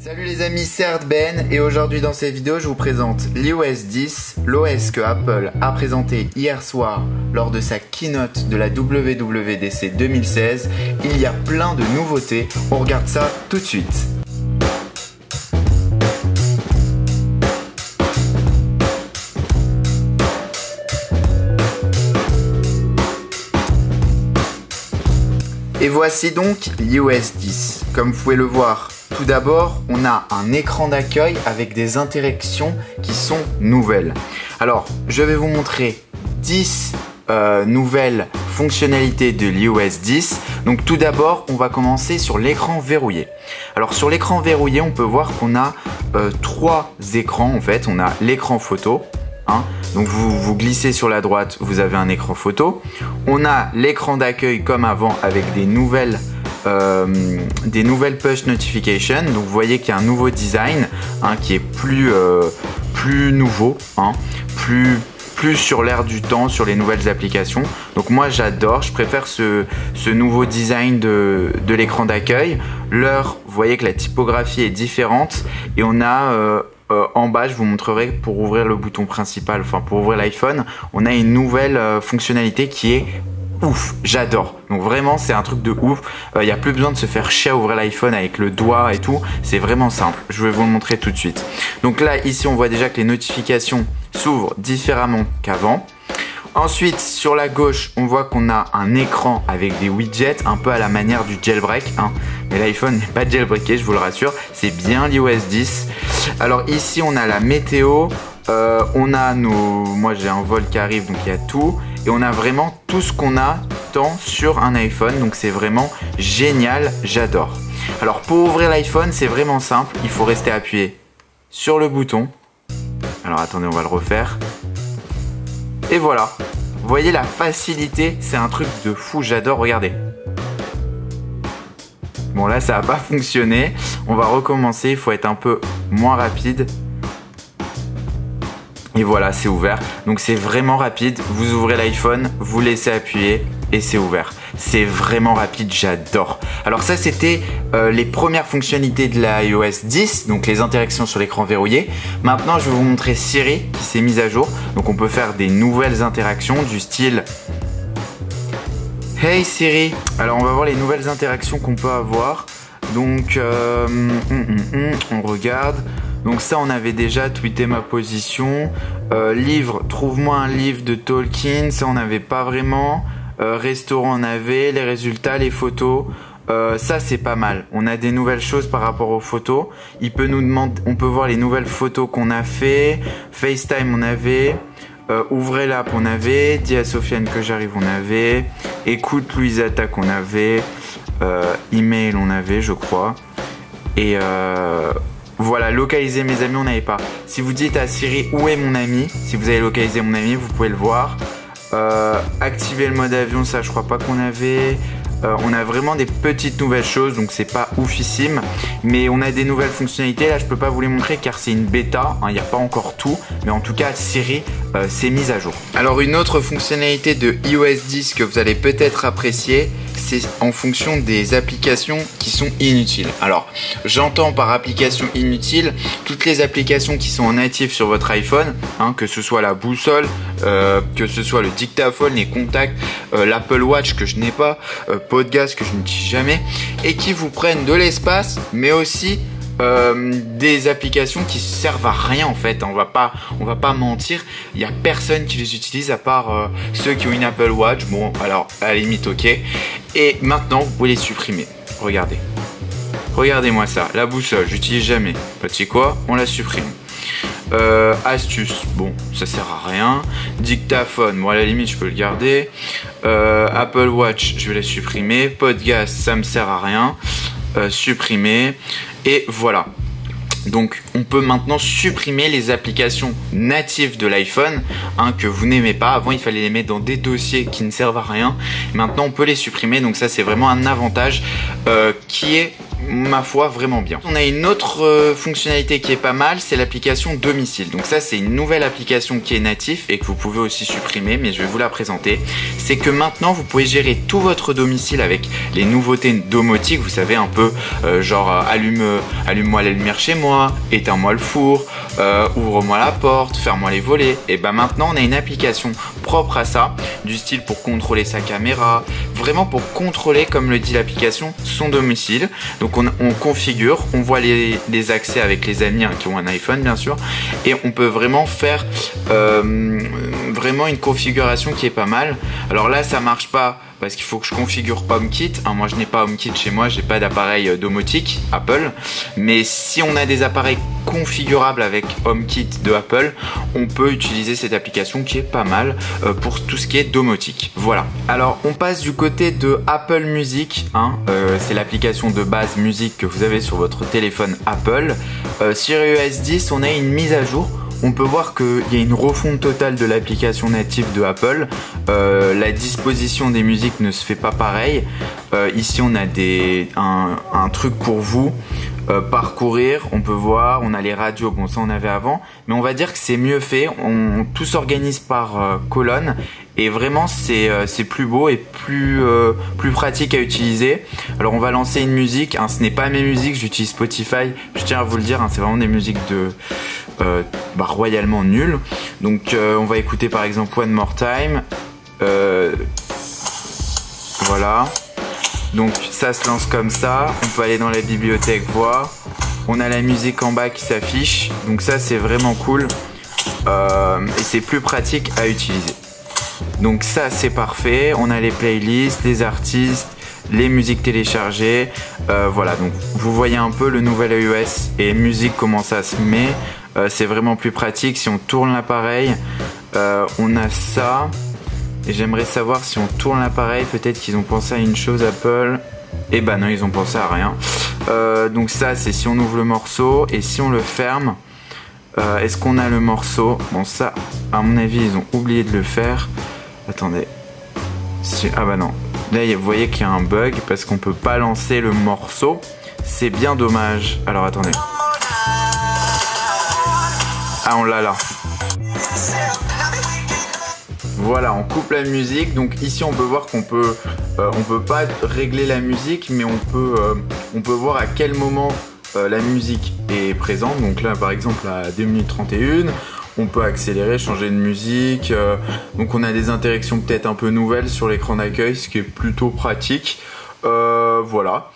Salut les amis, c'est Ben et aujourd'hui dans cette vidéo je vous présente l'iOS 10, l'OS que Apple a présenté hier soir lors de sa keynote de la WWDC 2016. Il y a plein de nouveautés, on regarde ça tout de suite. Et voici donc l'iOS 10. Comme vous pouvez le voir, tout d'abord, on a un écran d'accueil avec des interactions qui sont nouvelles. Alors, je vais vous montrer 10 nouvelles fonctionnalités de l'iOS 10. Donc tout d'abord, on va commencer sur l'écran verrouillé. Alors sur l'écran verrouillé, on peut voir qu'on a 3 écrans en fait. On a l'écran photo. Donc vous glissez sur la droite, vous avez un écran photo. On a l'écran d'accueil comme avant avec des nouvelles push notifications. Donc vous voyez qu'il y a un nouveau design qui est plus nouveau, plus sur l'air du temps, sur les nouvelles applications. Donc moi j'adore, je préfère ce nouveau design de l'écran d'accueil. Vous voyez que la typographie est différente et on a en bas, je vous montrerai pour ouvrir le bouton principal, enfin pour ouvrir l'iPhone, on a une nouvelle fonctionnalité qui est ouf, j'adore. Donc vraiment c'est un truc de ouf, il n'y a plus besoin de se faire chier à ouvrir l'iPhone avec le doigt et tout, c'est vraiment simple, je vais vous le montrer tout de suite. Donc là ici on voit déjà que les notifications s'ouvrent différemment qu'avant. Ensuite sur la gauche on voit qu'on a un écran avec des widgets un peu à la manière du jailbreak, mais l'iPhone n'est pas jailbreaké, je vous le rassure, c'est bien l'iOS 10. Alors ici on a la météo, on a moi j'ai un vol qui arrive donc il y a tout et on a vraiment tout ce qu'on attend sur un iPhone, donc c'est vraiment génial, j'adore. Alors pour ouvrir l'iPhone c'est vraiment simple, il faut rester appuyé sur le bouton. Alors attendez, on va le refaire. Et voilà, vous voyez la facilité, c'est un truc de fou, j'adore, regardez. Bon là ça n'a pas fonctionné, on va recommencer, il faut être un peu moins rapide. Et voilà, c'est ouvert, donc c'est vraiment rapide, vous ouvrez l'iPhone, vous laissez appuyer et c'est ouvert. C'est vraiment rapide, j'adore. Alors ça c'était les premières fonctionnalités de la iOS 10, donc les interactions sur l'écran verrouillé. Maintenant je vais vous montrer Siri qui s'est mise à jour. Donc on peut faire des nouvelles interactions du style Hey Siri. Alors on va voir les nouvelles interactions qu'on peut avoir. Donc on regarde. Donc ça on avait déjà tweeté ma position. Livre, trouve-moi un livre de Tolkien, ça on n'avait pas vraiment. Restaurant on avait, les résultats, les photos, ça c'est pas mal. On a des nouvelles choses par rapport aux photos. Il peut nous demander, on peut voir les nouvelles photos qu'on a fait. FaceTime on avait, ouvrez l'app on avait, dis à Sofiane que j'arrive on avait, écoute Louisata qu'on avait, email on avait je crois. Et voilà, localiser mes amis on n'avait pas. Si vous dites à Siri où est mon ami, si vous avez localisé mon ami vous pouvez le voir. Activer le mode avion, ça je crois pas qu'on avait. On a vraiment des petites nouvelles choses, donc c'est pas oufissime, mais on a des nouvelles fonctionnalités. Là je peux pas vous les montrer car c'est une bêta, il n'y a pas encore tout, mais en tout cas Siri s'est mise à jour. Alors une autre fonctionnalité de iOS 10 que vous allez peut-être apprécier, c'est en fonction des applications qui sont inutiles. Alors j'entends par applications inutiles toutes les applications qui sont en natif sur votre iPhone, que ce soit la boussole, que ce soit le dictaphone, les contacts, l'Apple Watch que je n'ai pas, podcast que je n'utilise jamais, et qui vous prennent de l'espace, mais aussi des applications qui servent à rien en fait. On va pas mentir, il y a personne qui les utilise à part ceux qui ont une Apple Watch. Bon alors à la limite ok. Et maintenant vous pouvez les supprimer. Regardez-moi ça, la boussole, j'utilise jamais. Petit quoi, on la supprime. Astuce, bon ça sert à rien. Dictaphone, bon à la limite je peux le garder. Apple Watch, je vais la supprimer. Podcast, ça me sert à rien. Supprimer. Et voilà. Donc on peut maintenant supprimer les applications natives de l'iPhone que vous n'aimez pas. Avant il fallait les mettre dans des dossiers qui ne servent à rien. Maintenant on peut les supprimer. Donc ça c'est vraiment un avantage qui est ma foi, vraiment bien. On a une autre fonctionnalité qui est pas mal, c'est l'application domicile. Donc ça, c'est une nouvelle application qui est native et que vous pouvez aussi supprimer, mais je vais vous la présenter. C'est que maintenant, vous pouvez gérer tout votre domicile avec les nouveautés domotiques. Vous savez, un peu genre allume-moi la lumière chez moi, éteins-moi le four, ouvre-moi la porte, ferme-moi les volets. Et ben maintenant, on a une application propre à ça, du style pour contrôler sa caméra, vraiment pour contrôler, comme le dit l'application, son domicile. Donc on configure, on voit les accès avec les amis qui ont un iPhone bien sûr, et on peut vraiment faire vraiment une configuration qui est pas mal. Alors là ça marche pas parce qu'il faut que je configure HomeKit. Moi je n'ai pas HomeKit chez moi, j'ai pas d'appareil domotique Apple, mais si on a des appareils configurables avec HomeKit de Apple, on peut utiliser cette application qui est pas mal pour tout ce qui est domotique. Voilà. Alors on passe du côté de Apple Music, c'est l'application de base musique que vous avez sur votre téléphone Apple. Sur iOS 10, on a une mise à jour. On peut voir qu'il y a une refonte totale de l'application native de Apple. La disposition des musiques ne se fait pas pareil. Ici, on a un truc pour vous. Parcourir, on peut voir, on a les radios, bon ça on avait avant, mais on va dire que c'est mieux fait, tout s'organise par colonne et vraiment c'est plus beau et plus pratique à utiliser. Alors on va lancer une musique, ce n'est pas mes musiques, j'utilise Spotify, je tiens à vous le dire, c'est vraiment des musiques royalement nulles. Donc on va écouter par exemple One More Time, voilà. Donc ça se lance comme ça, on peut aller dans la bibliothèque voir, on a la musique en bas qui s'affiche, donc ça c'est vraiment cool et c'est plus pratique à utiliser. Donc ça c'est parfait, on a les playlists, les artistes, les musiques téléchargées, voilà, donc vous voyez un peu le nouvel iOS et musique comment ça se met, c'est vraiment plus pratique. Si on tourne l'appareil, on a ça. Et j'aimerais savoir si on tourne l'appareil, peut-être qu'ils ont pensé à une chose Apple. Et bah non, ils ont pensé à rien. Donc ça, c'est si on ouvre le morceau et si on le ferme. Est-ce qu'on a le morceau? Bon ça, à mon avis, ils ont oublié de le faire. Attendez. Ah bah non. Là, vous voyez qu'il y a un bug parce qu'on peut pas lancer le morceau. C'est bien dommage. Alors attendez. Ah, on l'a là. Voilà, on coupe la musique. Donc ici, on peut voir qu'on peut pas régler la musique, mais on peut voir à quel moment la musique est présente. Donc là, par exemple, à 2 minutes 31, on peut accélérer, changer de musique. Donc on a des interactions peut-être un peu nouvelles sur l'écran d'accueil, ce qui est plutôt pratique. Voilà.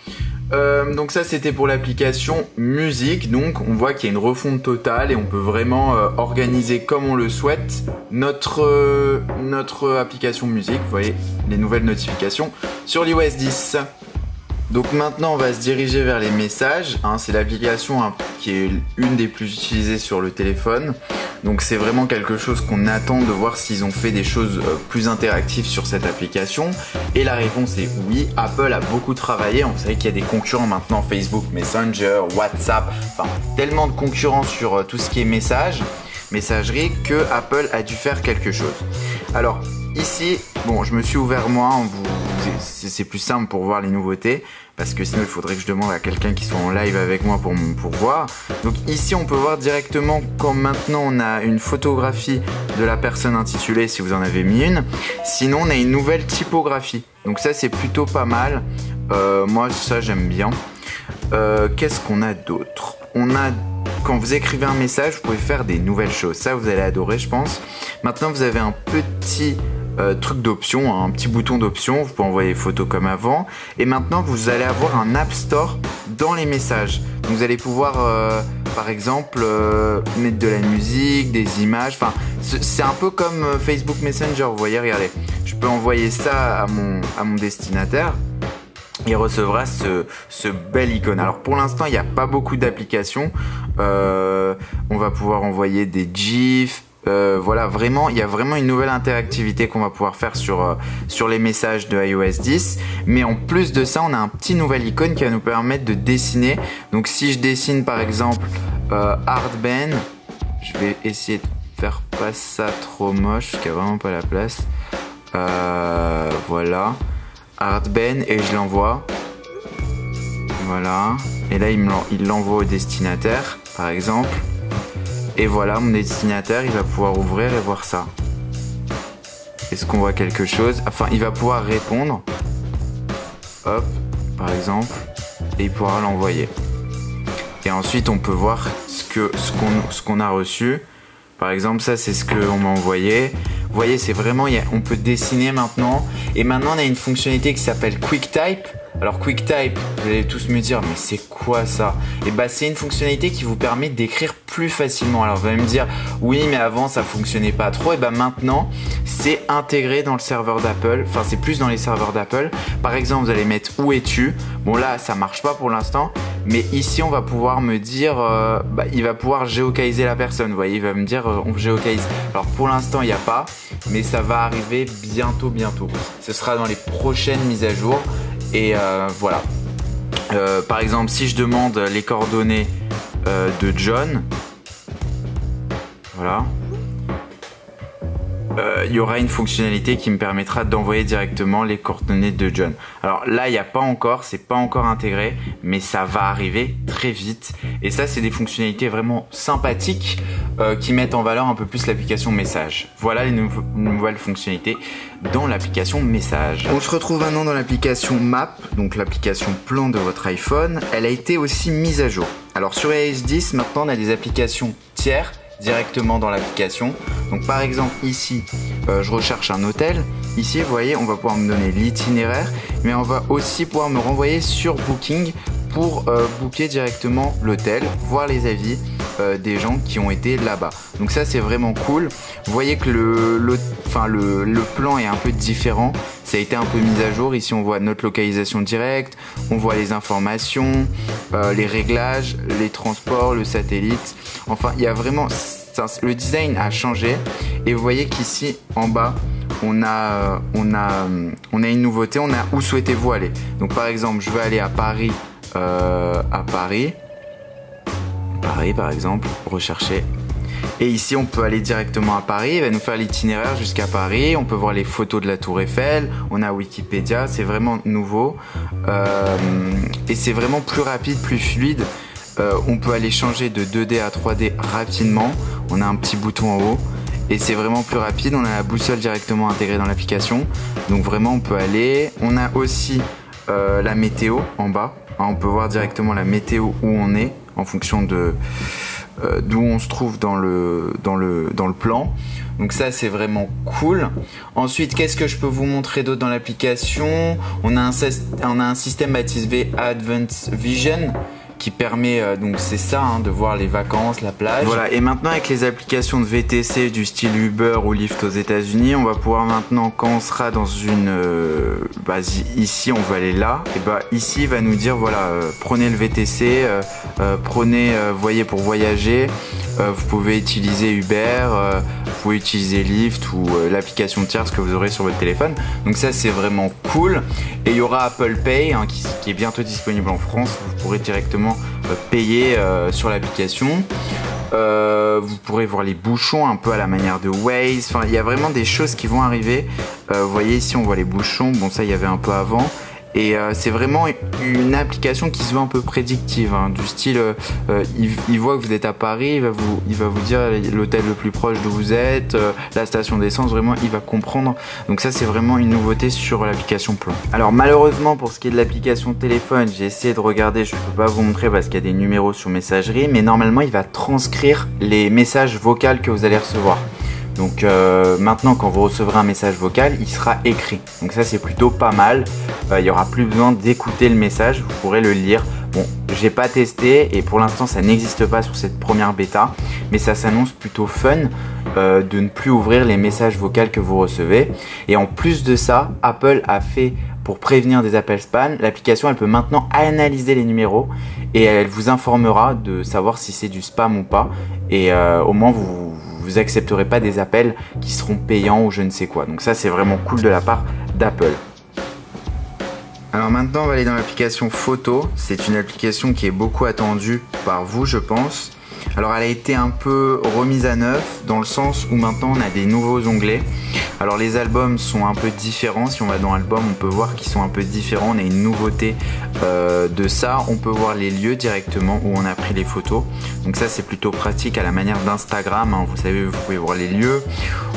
Donc ça c'était pour l'application musique. Donc on voit qu'il y a une refonte totale et on peut vraiment organiser comme on le souhaite notre application musique. Vous voyez les nouvelles notifications sur l'iOS 10. Donc maintenant on va se diriger vers les messages, c'est l'application qui est une des plus utilisées sur le téléphone. Donc c'est vraiment quelque chose qu'on attend de voir s'ils ont fait des choses plus interactives sur cette application. Et la réponse est oui, Apple a beaucoup travaillé. Vous savez qu'il y a des concurrents maintenant, Facebook Messenger, WhatsApp, enfin tellement de concurrents sur tout ce qui est messagerie que Apple a dû faire quelque chose. Alors ici, bon, je me suis ouvert moi, c'est plus simple pour voir les nouveautés, parce que sinon il faudrait que je demande à quelqu'un qui soit en live avec moi pour voir. Donc ici on peut voir directement quand maintenant on a une photographie de la personne intitulée si vous en avez mis une. Sinon on a une nouvelle typographie. Donc ça c'est plutôt pas mal. Moi ça j'aime bien. Qu'est-ce qu'on a d'autre? On a, quand vous écrivez un message, vous pouvez faire des nouvelles choses. Ça vous allez adorer je pense. Maintenant vous avez un petit truc d'options, un petit bouton d'options, vous pouvez envoyer photos comme avant, et maintenant vous allez avoir un App Store dans les messages. Donc vous allez pouvoir par exemple mettre de la musique, des images, enfin c'est un peu comme Facebook Messenger, vous voyez, regardez, je peux envoyer ça à mon destinataire. Il recevra ce bel icône. Alors pour l'instant il n'y a pas beaucoup d'applications, on va pouvoir envoyer des GIFs. Voilà, vraiment, il y a vraiment une nouvelle interactivité qu'on va pouvoir faire sur les messages de iOS 10. Mais en plus de ça, on a un petit nouvel icône qui va nous permettre de dessiner. Donc si je dessine par exemple Hardben, je vais essayer de faire pas ça trop moche parce qu'il n'y a vraiment pas la place. Voilà, Hardben, et je l'envoie. Voilà. Et là, il l'envoie au destinataire, par exemple. Et voilà, mon destinataire, il va pouvoir ouvrir et voir ça. Est-ce qu'on voit quelque chose? Enfin, il va pouvoir répondre. Hop, par exemple. Et il pourra l'envoyer. Et ensuite, on peut voir ce qu'on a reçu. Par exemple, ça, c'est ce qu'on m'a envoyé. Vous voyez, c'est vraiment, on peut dessiner maintenant. Et maintenant, on a une fonctionnalité qui s'appelle QuickType. Alors QuickType, vous allez tous me dire, mais c'est quoi ça? Et bah c'est une fonctionnalité qui vous permet d'écrire plus facilement. Alors vous allez me dire, oui mais avant ça fonctionnait pas trop. Et bah maintenant c'est intégré dans le serveur d'Apple. Enfin c'est plus dans les serveurs d'Apple. Par exemple vous allez mettre où es-tu? Bon là ça marche pas pour l'instant. Mais ici on va pouvoir me dire, il va pouvoir géocaliser la personne. Vous voyez, il va me dire on géocalise. Alors pour l'instant il n'y a pas, mais ça va arriver bientôt. Ce sera dans les prochaines mises à jour. Et voilà. Par exemple, si je demande les coordonnées de John, voilà, il y aura une fonctionnalité qui me permettra d'envoyer directement les coordonnées de John. Alors là, il n'y a pas encore, c'est pas encore intégré, mais ça va arriver très vite. Et ça, c'est des fonctionnalités vraiment sympathiques qui mettent en valeur un peu plus l'application Message. Voilà les nouvelles fonctionnalités dans l'application Message. On se retrouve maintenant dans l'application Map, donc l'application plan de votre iPhone. Elle a été aussi mise à jour. Alors sur iOS 10, maintenant on a des applications tiers directement dans l'application. Donc par exemple ici, je recherche un hôtel. Ici, vous voyez, on va pouvoir me donner l'itinéraire, mais on va aussi pouvoir me renvoyer sur Booking pour booker directement l'hôtel, voir les avis des gens qui ont été là-bas. Donc ça c'est vraiment cool. Vous voyez que le plan est un peu différent. Ça a été un peu mis à jour. Ici on voit notre localisation directe, on voit les informations, les réglages, les transports, le satellite. Enfin il y a vraiment, le design a changé. Et vous voyez qu'ici en bas on a une nouveauté. On a où souhaitez-vous aller. Donc par exemple je veux aller à Paris. Paris par exemple, rechercher. Et ici on peut aller directement à Paris, il va nous faire l'itinéraire jusqu'à Paris, on peut voir les photos de la Tour Eiffel, on a Wikipédia, c'est vraiment nouveau et c'est vraiment plus rapide, plus fluide. On peut aller changer de 2D à 3D rapidement, on a un petit bouton en haut et c'est vraiment plus rapide, on a la boussole directement intégrée dans l'application, donc vraiment on peut aller. On a aussi la météo en bas, on peut voir directement la météo où on est en fonction de d'où on se trouve dans le plan. Donc ça c'est vraiment cool. Ensuite, qu'est-ce que je peux vous montrer d'autre dans l'application? On a un système baptisé Advanced Vision qui permet, donc c'est ça, de voir les vacances, la plage. Voilà, et maintenant avec les applications de VTC du style Uber ou Lyft aux États-Unis, on va pouvoir maintenant, quand on sera dans une... ici, on veut aller là, et ici, il va nous dire, voilà, prenez le VTC, prenez, voyez, pour voyager, vous pouvez utiliser Uber, vous pouvez utiliser Lyft ou l'application tierce que vous aurez sur votre téléphone. Donc ça, c'est vraiment cool. Et il y aura Apple Pay qui est bientôt disponible en France. Vous pourrez directement payer sur l'application. Vous pourrez voir les bouchons un peu à la manière de Waze. Enfin, il y a vraiment des choses qui vont arriver. Vous voyez ici, on voit les bouchons. Bon, ça, il y avait un peu avant. Et c'est vraiment une application qui se veut un peu prédictive, du style il voit que vous êtes à Paris, il va vous dire l'hôtel le plus proche d'où vous êtes, la station d'essence, vraiment il va comprendre. Donc ça c'est vraiment une nouveauté sur l'application Plan. Alors malheureusement pour ce qui est de l'application téléphone, j'ai essayé de regarder, je ne peux pas vous montrer parce qu'il y a des numéros sur messagerie, mais normalement il va transcrire les messages vocaux que vous allez recevoir. Donc maintenant quand vous recevrez un message vocal, il sera écrit. Donc ça c'est plutôt pas mal. Il n'y aura plus besoin d'écouter le message, vous pourrez le lire. Bon, j'ai pas testé et pour l'instant ça n'existe pas sur cette première bêta. Mais ça s'annonce plutôt fun de ne plus ouvrir les messages vocaux que vous recevez. Et en plus de ça, Apple a fait, pour prévenir des appels spam, l'application elle peut maintenant analyser les numéros et elle vous informera de savoir si c'est du spam ou pas. Et au moins vous accepterez pas des appels qui seront payants ou je ne sais quoi. Donc ça c'est vraiment cool de la part d'Apple. Alors maintenant on va aller dans l'application photo. C'est une application qui est beaucoup attendue par vous je pense. Alors elle a été un peu remise à neuf dans le sens où maintenant on a des nouveaux onglets. Alors les albums sont un peu différents. Si on va dans album, on peut voir qu'ils sont un peu différents. On a une nouveauté de ça. On peut voir les lieux directement où on a pris les photos. Donc ça c'est plutôt pratique à la manière d'Instagram, hein. Vous savez, vous pouvez voir les lieux,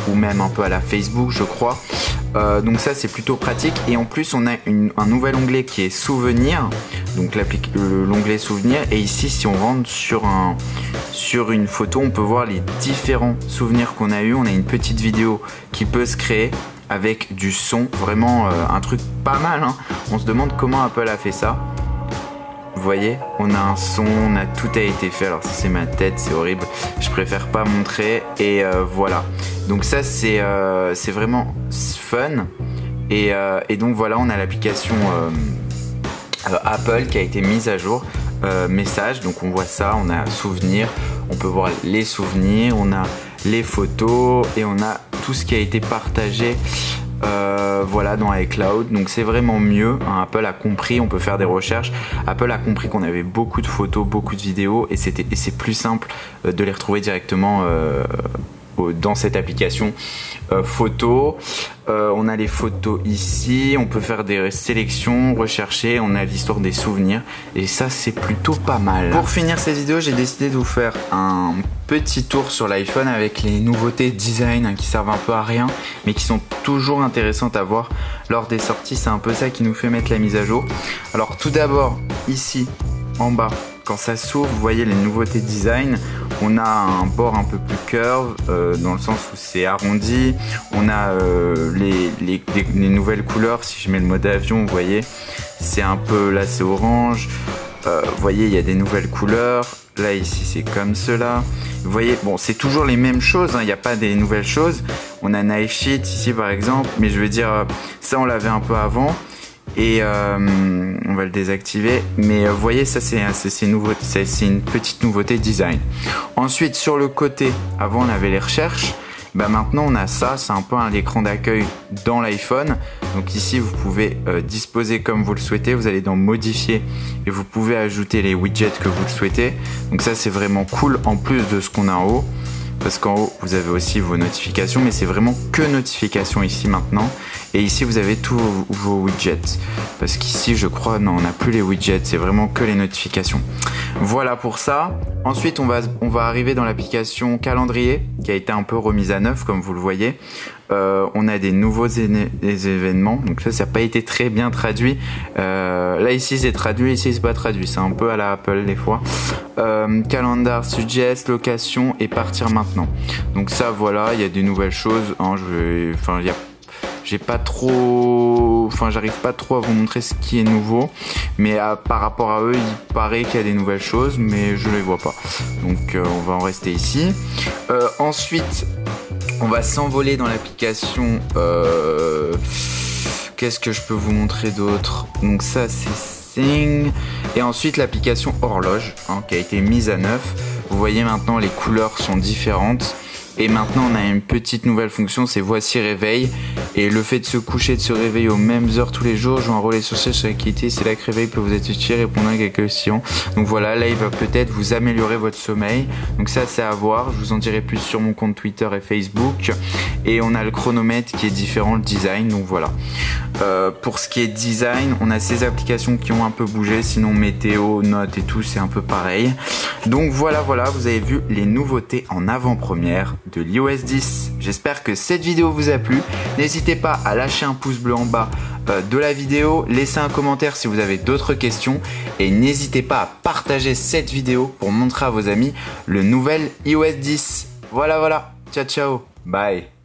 ou même un peu à la Facebook je crois. Donc ça c'est plutôt pratique. Et en plus on a un nouvel onglet qui est souvenirs. Donc l'onglet souvenirs. Et ici si on rentre sur une photo, on peut voir les différents souvenirs qu'on a eu. On a une petite vidéo qui peut se créer avec du son, vraiment un truc pas mal, hein. On se demande comment Apple a fait ça. Vous voyez, on a un son, tout a été fait. Alors ça c'est ma tête, c'est horrible, je préfère pas montrer. Et voilà, donc ça c'est vraiment fun. Et donc voilà, on a l'application Apple qui a été mise à jour. Message, donc on voit ça, on a souvenirs, on peut voir les souvenirs, on a les photos et on a tout ce qui a été partagé voilà, dans iCloud. Donc c'est vraiment mieux, hein. Apple a compris, on peut faire des recherches. Apple a compris qu'on avait beaucoup de photos, beaucoup de vidéos et c'est plus simple de les retrouver directement dans cette application photos. On a les photos ici, on peut faire des sélections, rechercher, on a l'histoire des souvenirs et ça c'est plutôt pas mal. Pour finir cette vidéo, j'ai décidé de vous faire un petit tour sur l'iPhone avec les nouveautés design, hein, qui servent un peu à rien mais qui sont toujours intéressantes à voir lors des sorties. C'est un peu ça qui nous fait mettre la mise à jour. Alors tout d'abord ici en bas, quand ça s'ouvre, vous voyez les nouveautés design. On a un bord un peu plus curve, dans le sens où c'est arrondi. On a les nouvelles couleurs. Si je mets le mode avion, vous voyez, c'est un peu, là c'est orange. Vous voyez, il y a des nouvelles couleurs. Là ici c'est comme cela. Vous voyez, bon, c'est toujours les mêmes choses, hein, il n'y a pas des nouvelles choses. On a Knife Sheet ici par exemple, mais je veux dire, ça on l'avait un peu avant. Et on va le désactiver, mais vous voyez, ça c'est une petite nouveauté design. Ensuite sur le côté, avant on avait les recherches, bah maintenant on a ça, c'est un peu l'écran d'accueil dans l'iPhone. Donc ici vous pouvez disposer comme vous le souhaitez, vous allez dans modifier et vous pouvez ajouter les widgets que vous le souhaitez. Donc ça c'est vraiment cool en plus de ce qu'on a en haut. Parce qu'en haut, vous avez aussi vos notifications, mais c'est vraiment que notifications ici maintenant. Et ici, vous avez tous vos widgets. Parce qu'ici, je crois, non, on n'a plus les widgets, c'est vraiment que les notifications. Voilà pour ça. Ensuite, on va arriver dans l'application calendrier, qui a été un peu remise à neuf, comme vous le voyez. On a des nouveaux événements, donc ça n'a pas été très bien traduit. Là ici c'est traduit, ici c'est pas traduit, c'est un peu à la Apple des fois. Calendar, suggest, location et partir maintenant. Donc ça voilà, il y a des nouvelles choses, hein, j'ai pas trop, j'arrive pas trop à vous montrer ce qui est nouveau, mais par rapport à eux, il paraît qu'il y a des nouvelles choses, mais je les vois pas. Donc on va en rester ici. Ensuite, on va s'envoler dans l'application. Qu'est-ce que je peux vous montrer d'autre? Donc ça c'est Thing. Et ensuite l'application horloge, hein, qui a été mise à neuf. Vous voyez maintenant les couleurs sont différentes. Et maintenant on a une petite nouvelle fonction, c'est voici réveil. Et le fait de se coucher, de se réveiller aux mêmes heures tous les jours joue un rôle essentiel sur l'activité. C'est là que réveil peut vous être utile, répondre à quelques questions. Donc voilà, là il va peut-être vous améliorer votre sommeil. Donc ça c'est à voir, je vous en dirai plus sur mon compte Twitter et Facebook. Et on a le chronomètre qui est différent, le design, donc voilà. Pour ce qui est design, on a ces applications qui ont un peu bougé, sinon météo, notes et tout c'est un peu pareil. Donc voilà, vous avez vu les nouveautés en avant-première de l'iOS 10. J'espère que cette vidéo vous a plu. N'hésitez pas à lâcher un pouce bleu en bas de la vidéo, laissez un commentaire si vous avez d'autres questions et n'hésitez pas à partager cette vidéo pour montrer à vos amis le nouvel iOS 10. Voilà, ciao, bye.